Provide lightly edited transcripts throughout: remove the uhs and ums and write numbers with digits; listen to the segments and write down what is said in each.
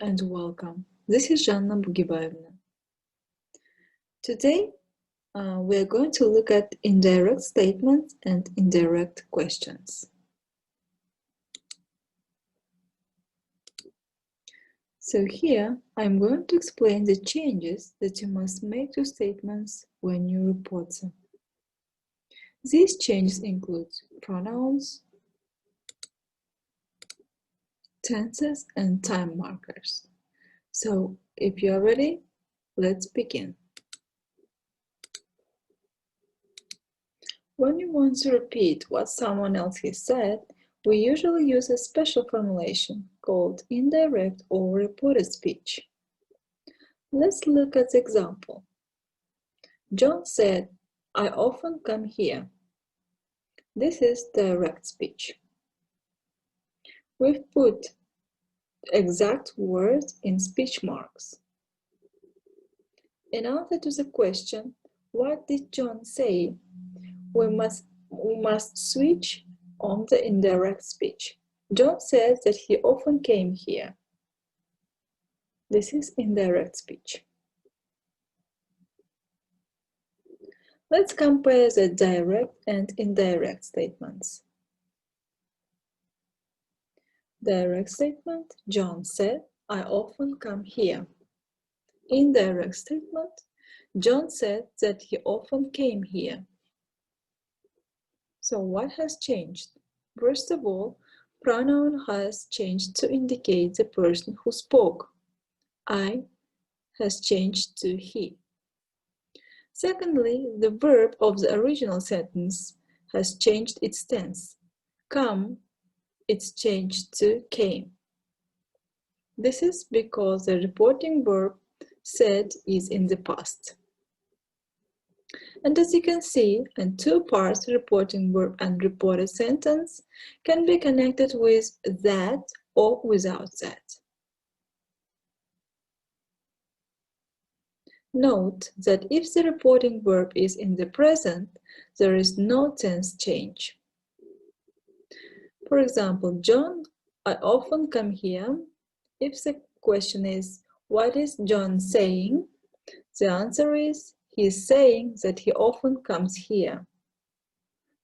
and welcome. This is Жанна Бугибаевна. Today we are going to look at indirect statements and indirect questions. So here I'm going to explain the changes that you must make to statements when you report them. These changes include pronouns, tenses, and time markers. So if you are ready, let's begin. When you want to repeat what someone else has said, we usually use a special formulation called indirect or reported speech. Let's look at the example. John said, "I often come here." This is direct speech. We've put exact words in speech marks. In answer to the question, "What did John say?" we must switch on the indirect speech. John says that he often came here. This is indirect speech. Let's compare the direct and indirect statements. Direct statement, John said, "I often come here." Indirect statement, John said that he often came here. So what has changed? First of all, pronoun has changed to indicate the person who spoke. I has changed to he. Secondly, the verb of the original sentence has changed its tense. Come, it's changed to came. This is because the reporting verb said is in the past. And as you can see, in two parts, reporting verb and reported sentence can be connected with that or without that. Note that if the reporting verb is in the present, there is no tense change. For example, John, I often come here. If the question is, what is John saying? The answer is, he is saying that he often comes here.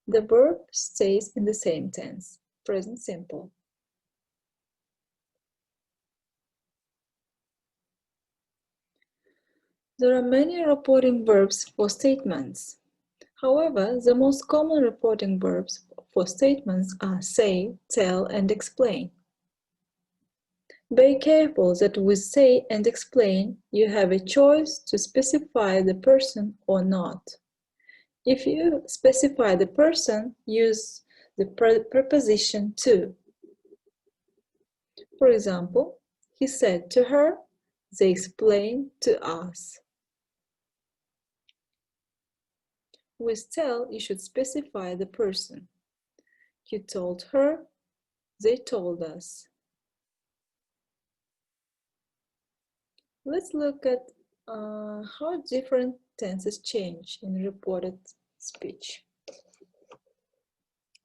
The verb stays in the same tense, present simple. There are many reporting verbs for statements. However, the most common reporting verbs for statements are say, tell, and explain. Be careful that with say and explain, you have a choice to specify the person or not. If you specify the person, use the preposition to. For example, he said to her, they explained to us. With tell, you should specify the person. He told her, they told us. Let's look at how different tenses change in reported speech.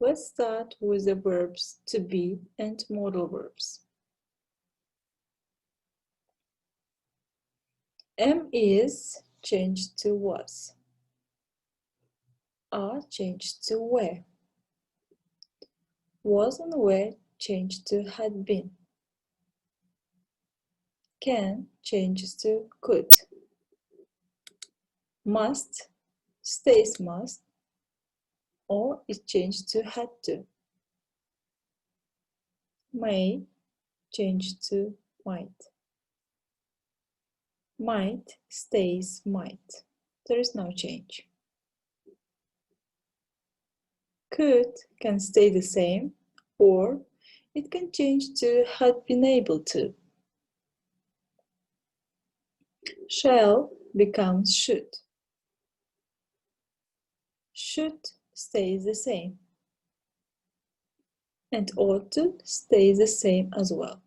Let's start with the verbs to be and modal verbs. Am is changed to was. Are changed to were. Was and were changed to had been. Can changes to could. Must stays must, or is changed to had to. May changed to might. Might stays might. There is no change. Could can stay the same, or it can change to had been able to. Shall becomes should. Should stays the same. And ought to stays the same as well.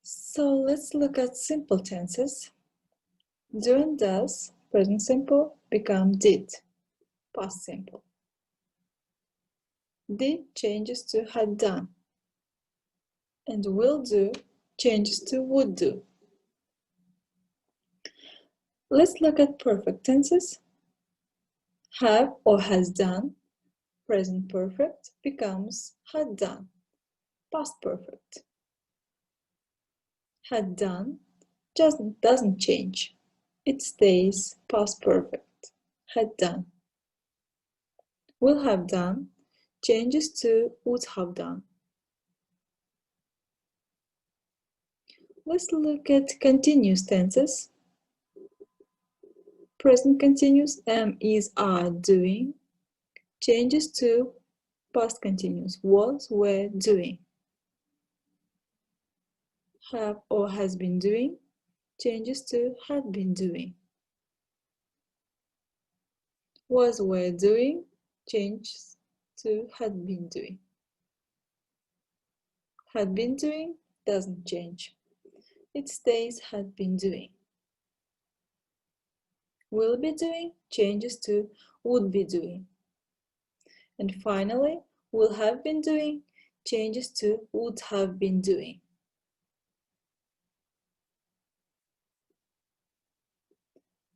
So let's look at simple tenses. Do and does, present simple, become did, past simple. Did changes to had done. and will do changes to would do. Let's look at perfect tenses. Have or has done, present perfect becomes had done, past perfect. Had done doesn't change. It stays past perfect, had done. Will have done changes to would have done. Let's look at continuous tenses. Present continuous am, is, are, doing changes to past continuous was, were, doing. Have or has been doing changes to had been doing. Was, were doing changes to had been doing. Had been doing doesn't change. It stays had been doing. Will be doing changes to would be doing. And finally, will have been doing changes to would have been doing.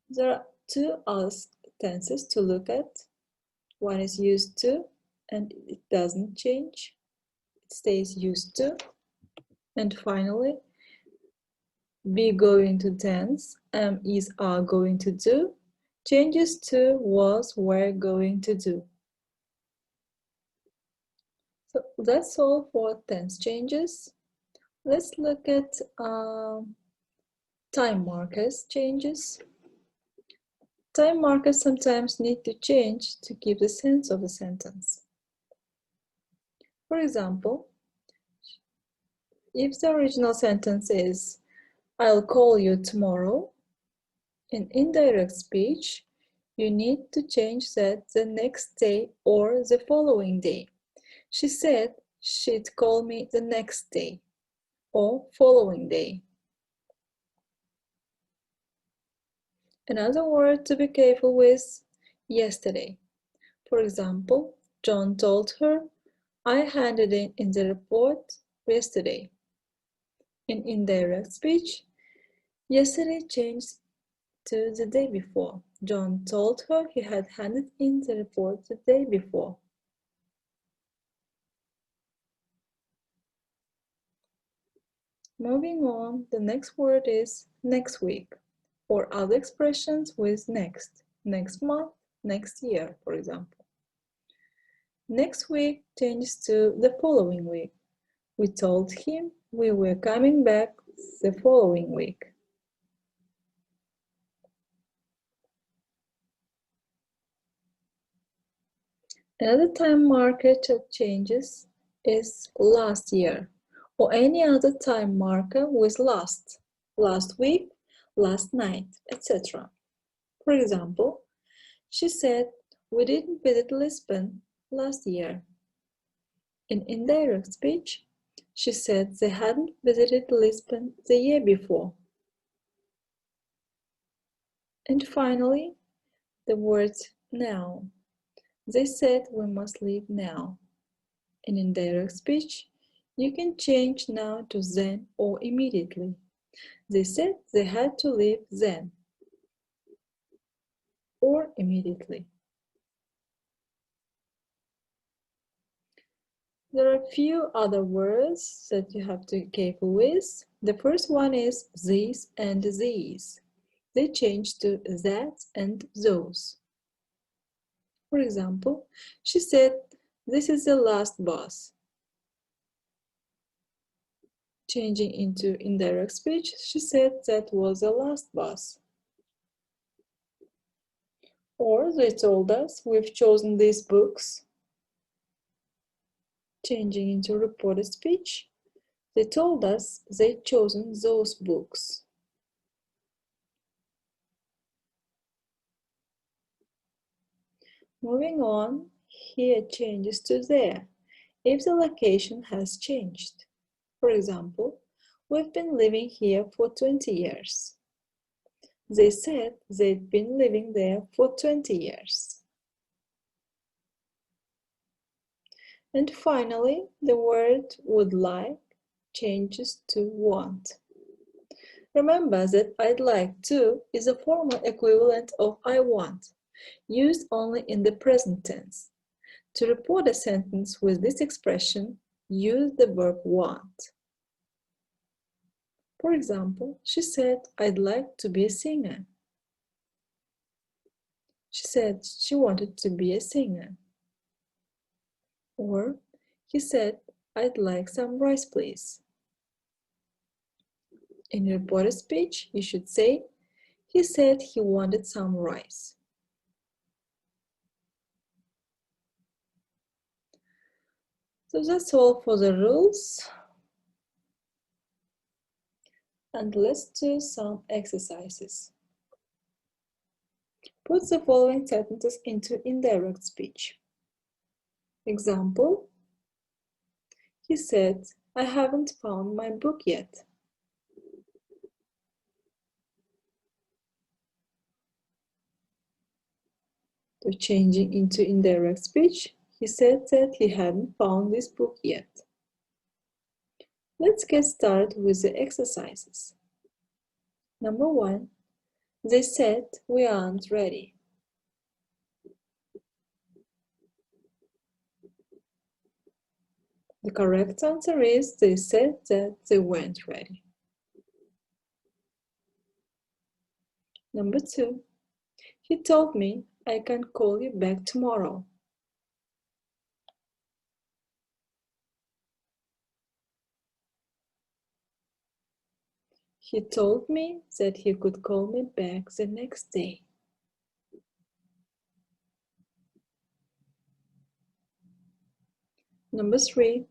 There are two other tenses to look at. One is used to, and it doesn't change. It stays used to. And finally, be going to tense, am, is, are going to do, changes to was, were going to do. So that's all for tense changes. Let's look at time markers changes. Time markers sometimes need to change to keep the sense of the sentence. For example, if the original sentence is, I'll call you tomorrow, in indirect speech, you need to change that the next day or the following day. She said she'd call me the next day or following day. Another word to be careful with, yesterday. For example, John told her, I handed in the report yesterday. In indirect speech, yesterday changed to the day before. John told her he had handed in the report the day before. Moving on, the next word is next week, or other expressions with next month, next year, for example. Next week changes to the following week. We told him we were coming back the following week. Another time marker that changes is last year, or any other time marker with last week, last night, etc. For example, she said, we didn't visit Lisbon last year. In indirect speech, she said they hadn't visited Lisbon the year before. And finally, the word now. They said we must leave now. In indirect speech, you can change now to then or immediately. They said they had to leave then or immediately. There are a few other words that you have to be careful with. The first one is these and these. They change to that and those. For example, she said, this is the last bus. Changing into indirect speech, she said that was the last bus. Or they told us we've chosen these books. Changing into reported speech, they told us they'd chosen those books. Moving on, here changes to there, if the location has changed. For example, we've been living here for 20 years. They said they'd been living there for 20 years. And finally, the word would like changes to want. Remember that I'd like to is a formal equivalent of I want, used only in the present tense. To report a sentence with this expression, use the verb want. For example, she said, I'd like to be a singer. She said she wanted to be a singer. Or, he said, I'd like some rice, please. In reported speech, you should say, he said he wanted some rice. So that's all for the rules. And let's do some exercises. Put the following sentences into indirect speech. Example, he said, I haven't found my book yet. So changing into indirect speech, he said that he hadn't found this book yet. Let's get started with the exercises. Number 1, they said we aren't ready. The correct answer is they said that they weren't ready. Number 2, he told me I can call you back tomorrow. He told me that he could call me back the next day. Number 3,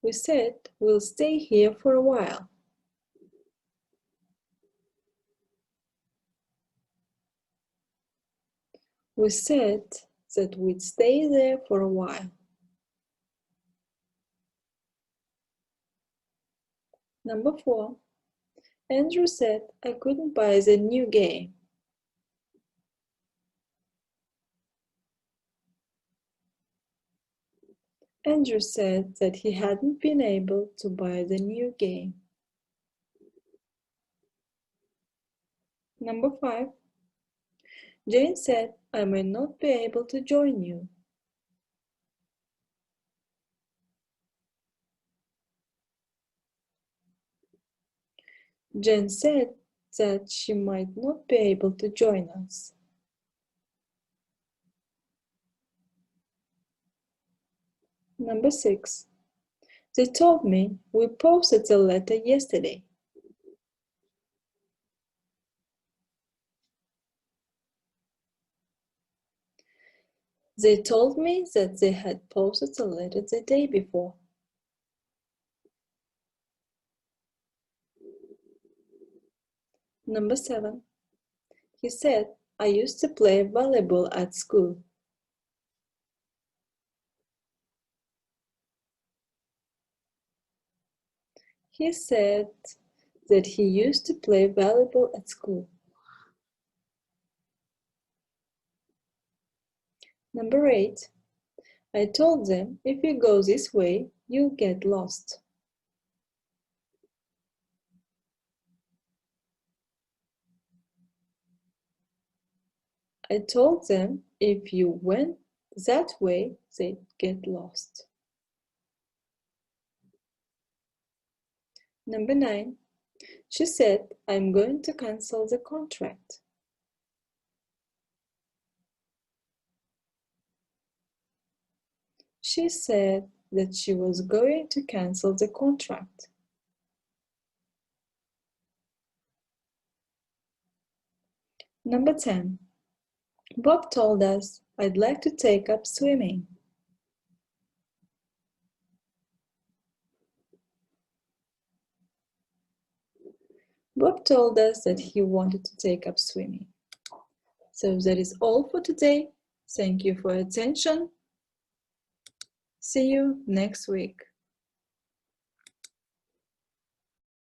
we said we'll stay here for a while. We said that we'd stay there for a while. Number 4, Andrew said I couldn't buy the new game. Andrew said that he hadn't been able to buy the new game. Number 5, Jane said I may not be able to join you. Jane said that she might not be able to join us. Number 6, they told me we posted the letter yesterday. They told me that they had posted the letter the day before. Number 7, he said I used to play volleyball at school. He said that he used to play volleyball at school. Number 8, I told them if you go this way, you'll get lost. I told them if you went that way, they'd get lost. Number 9, she said, I'm going to cancel the contract. She said that she was going to cancel the contract. Number 10, Bob told us I'd like to take up swimming. Bob told us that he wanted to take up swimming. So that is all for today. Thank you for your attention. See you next week.